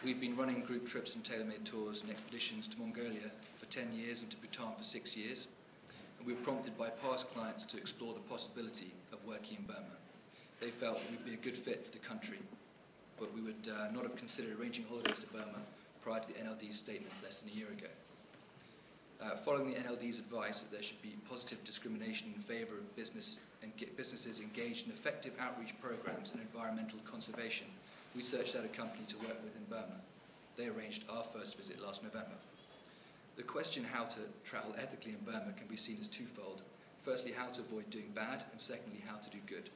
We've been running group trips and tailor-made tours and expeditions to Mongolia for 10 years and to Bhutan for 6 years. And we were prompted by past clients to explore the possibility of working in Burma. They felt that we'd be a good fit for the country, but we would not have considered arranging holidays to Burma prior to the NLD's statement less than a year ago. Following the NLD's advice that there should be positive discrimination in favour of businesses engaged in effective outreach programs and environmental conservation, we searched out a company to work with in Burma. They arranged our first visit last November. The question how to travel ethically in Burma can be seen as twofold. Firstly, how to avoid doing bad, and secondly, how to do good.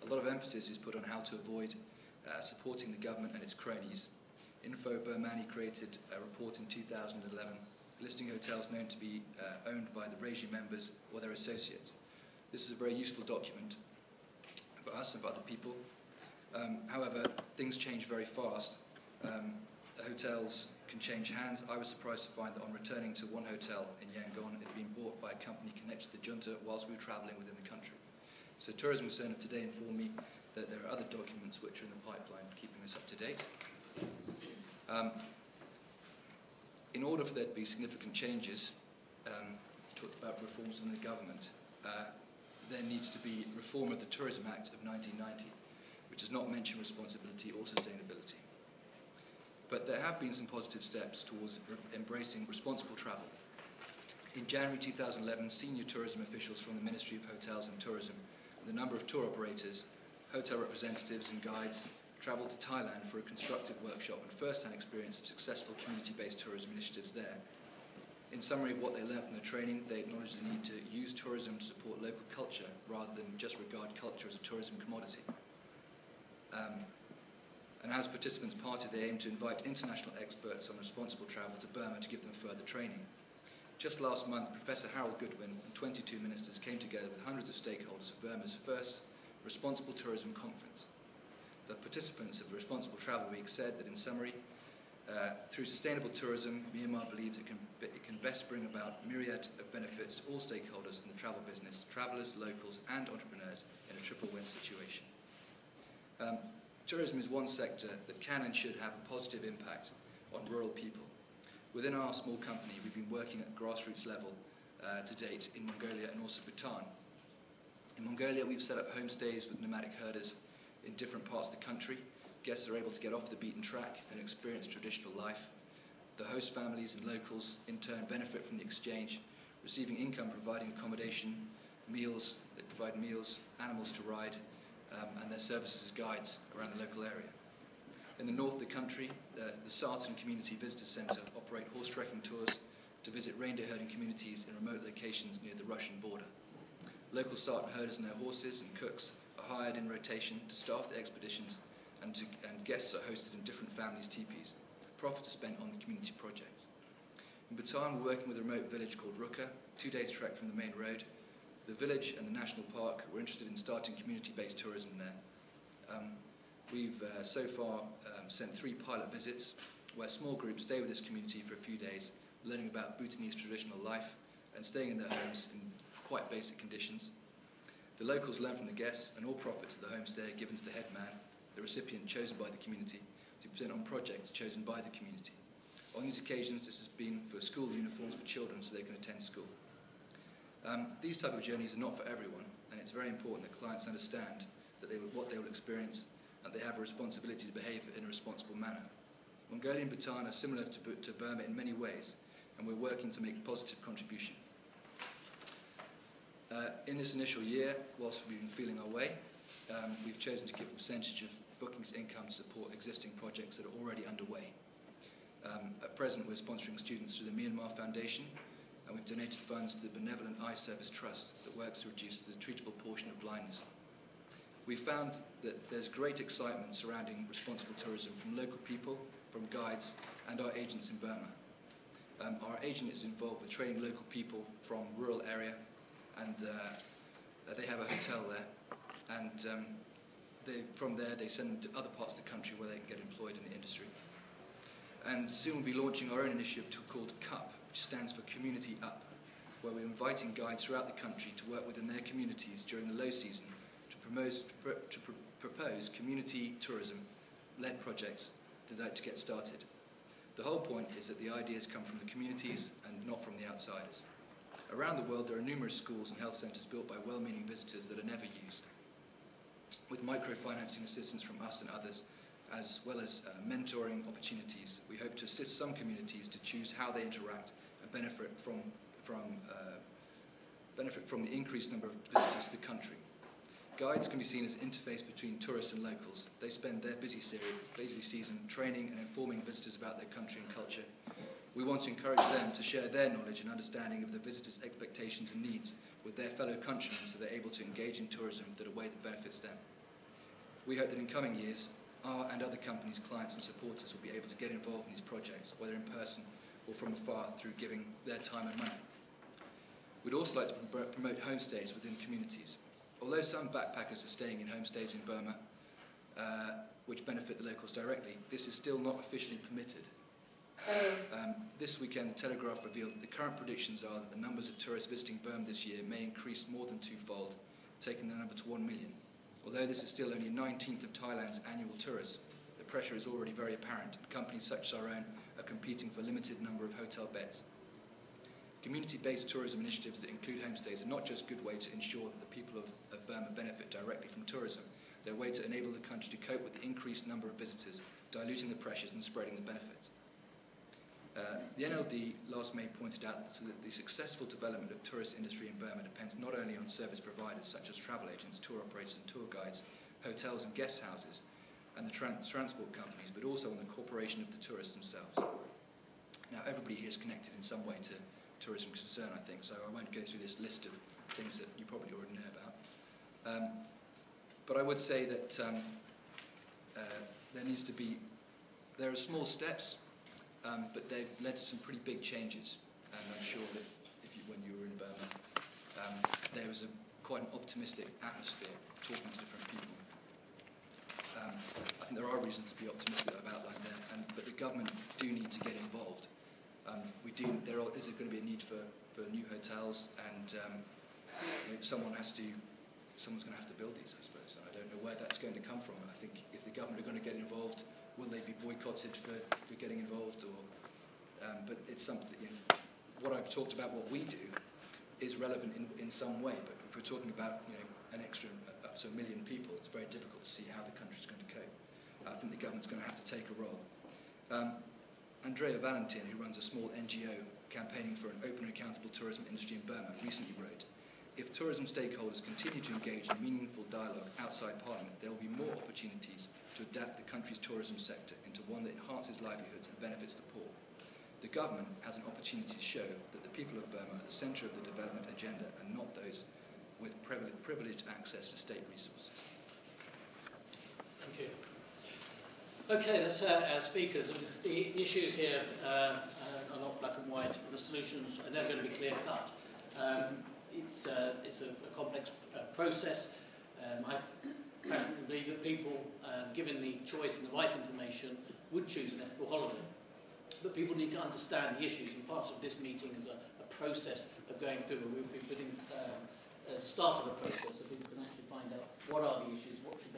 A lot of emphasis is put on how to avoid supporting the government and its cronies. Info Burmani created a report in 2011 listing hotels known to be owned by the regime members or their associates. This is a very useful document for us and for other people. However, things change very fast. Hotels can change hands. I was surprised to find that on returning to one hotel in Yangon, it had been bought by a company connected to the junta whilst we were travelling within the country. So Tourism Concern of today informed me that there are other documents which are in the pipeline keeping this up to date. In order for there to be significant changes, talked about reforms in the government, there needs to be reform of the Tourism Act of 1990, which does not mention responsibility or sustainability. But there have been some positive steps towards embracing responsible travel. In January 2011, senior tourism officials from the Ministry of Hotels and Tourism and a number of tour operators, hotel representatives and guides travelled to Thailand for a constructive workshop and first-hand experience of successful community-based tourism initiatives there. In summary of what they learned from the training, they acknowledged the need to use tourism to support local culture rather than just regard culture as a tourism commodity. And as participants parted, they aimed to invite international experts on responsible travel to Burma to give them further training. Just last month, Professor Harold Goodwin and 22 ministers came together with hundreds of stakeholders for Burma's first Responsible Tourism Conference. The participants of Responsible Travel Week said that, in summary, through sustainable tourism, Myanmar believes it can best bring about myriad of benefits to all stakeholders in the travel business, travellers, locals and entrepreneurs in a triple win situation. Tourism is one sector that can and should have a positive impact on rural people. Within our small company, we've been working at grassroots level to date in Mongolia and also Bhutan. In Mongolia, we've set up homestays with nomadic herders in different parts of the country. Guests are able to get off the beaten track and experience traditional life. The host families and locals, in turn, benefit from the exchange, receiving income providing accommodation, meals, they provide meals, animals to ride, and their services as guides around the local area. In the north of the country, the Sartan Community Visitor Centre operate horse trekking tours to visit reindeer herding communities in remote locations near the Russian border. Local Sartan herders and their horses and cooks are hired in rotation to staff the expeditions, and guests are hosted in different families' teepees. Profits are spent on the community projects. In Bhutan, we're working with a remote village called Ruka, 2 days trek from the main road. The village and the national park were interested in starting community-based tourism there. We've so far sent 3 pilot visits where small groups stay with this community for a few days, learning about Bhutanese traditional life and staying in their homes in quite basic conditions. The locals learn from the guests, and all profits of the homestay are given to the head man, the recipient chosen by the community, to present on projects chosen by the community. On these occasions, this has been for school uniforms for children so they can attend school. These type of journeys are not for everyone, and it's very important that clients understand that what they will experience, and they have a responsibility to behave in a responsible manner. Mongolia and Bhutan are similar to Burma in many ways, and we're working to make a positive contribution. In this initial year, whilst we've been feeling our way, we've chosen to give a percentage of bookings income to support existing projects that are already underway. At present, we're sponsoring students through the Myanmar Foundation, and we've donated funds to the Benevolent Eye Service Trust that works to reduce the treatable portion of blindness. We found that there's great excitement surrounding responsible tourism from local people, from guides, and our agents in Burma. Our agent is involved with training local people from rural area, and they have a hotel there, and from there they send them to other parts of the country where they can get employed in the industry. And soon we'll be launching our own initiative called CUP, which stands for Community Up, where we're inviting guides throughout the country to work within their communities during the low season to propose community tourism-led projects they'd like to get started. The whole point is that the ideas come from the communities and not from the outsiders. Around the world, there are numerous schools and health centres built by well-meaning visitors that are never used. With microfinancing assistance from us and others, as well as mentoring opportunities, we hope to assist some communities to choose how they interact and benefit from the increased number of visitors to the country. Guides can be seen as an interface between tourists and locals. They spend their busy season training and informing visitors about their country and culture. We want to encourage them to share their knowledge and understanding of the visitors' expectations and needs with their fellow countrymen so they're able to engage in tourism in a way that benefits them. We hope that in coming years, our and other companies, clients and supporters will be able to get involved in these projects, whether in person or from afar, through giving their time and money. We'd also like to promote homestays within communities. Although some backpackers are staying in homestays in Burma, which benefit the locals directly, this is still not officially permitted. This weekend, the Telegraph revealed that the current predictions are that the numbers of tourists visiting Burma this year may increase more than twofold, taking the number to 1 million. Although this is still only a 19th of Thailand's annual tourists, the pressure is already very apparent, and companies such as our own are competing for a limited number of hotel beds. Community-based tourism initiatives that include homestays are not just a good way to ensure that the people of Burma benefit directly from tourism, they're a way to enable the country to cope with the increased number of visitors, diluting the pressures and spreading the benefits. The NLD last May pointed out that the successful development of tourist industry in Burma depends not only on service providers such as travel agents, tour operators and tour guides, hotels and guest houses, and the transport companies, but also on the cooperation of the tourists themselves. Now, everybody here is connected in some way to tourism concern, I think, so I won't go through this list of things that you probably already know about. But I would say that there are small steps, but they've led to some pretty big changes. And I'm sure that when you were in Burma, there was quite an optimistic atmosphere talking to different people. I think there are reasons to be optimistic that I've outlined there, but the government do need to get involved. There is going to be a need for new hotels, and someone's going to have to build these, I suppose. I don't know where that's going to come from. I think if the government are going to get involved, will they be boycotted for getting involved? But it's something. What I've talked about, what we do, is relevant in some way. But if we're talking about an extra up to 1 million people, it's very difficult to see how the country's going to cope. I think the government's going to have to take a role. Andrea Valentin, who runs a small NGO campaigning for an open and accountable tourism industry in Burma, recently wrote, "If tourism stakeholders continue to engage in meaningful dialogue outside Parliament, there will be more opportunities to adapt the country's tourism sector into one that enhances livelihoods and benefits the poor. The government has an opportunity to show that the people of Burma are at the centre of the development agenda and not those with privileged access to state resources." Thank you. Okay, that's our speakers. And the issues here are not black and white, but the solutions are never going to be clear-cut. It's a complex process. I passionately believe that people, given the choice and the right information, would choose an ethical holiday. But people need to understand the issues, and part of this meeting is a process of going through. We've been putting as a start of a process so people can actually find out what are the issues, what should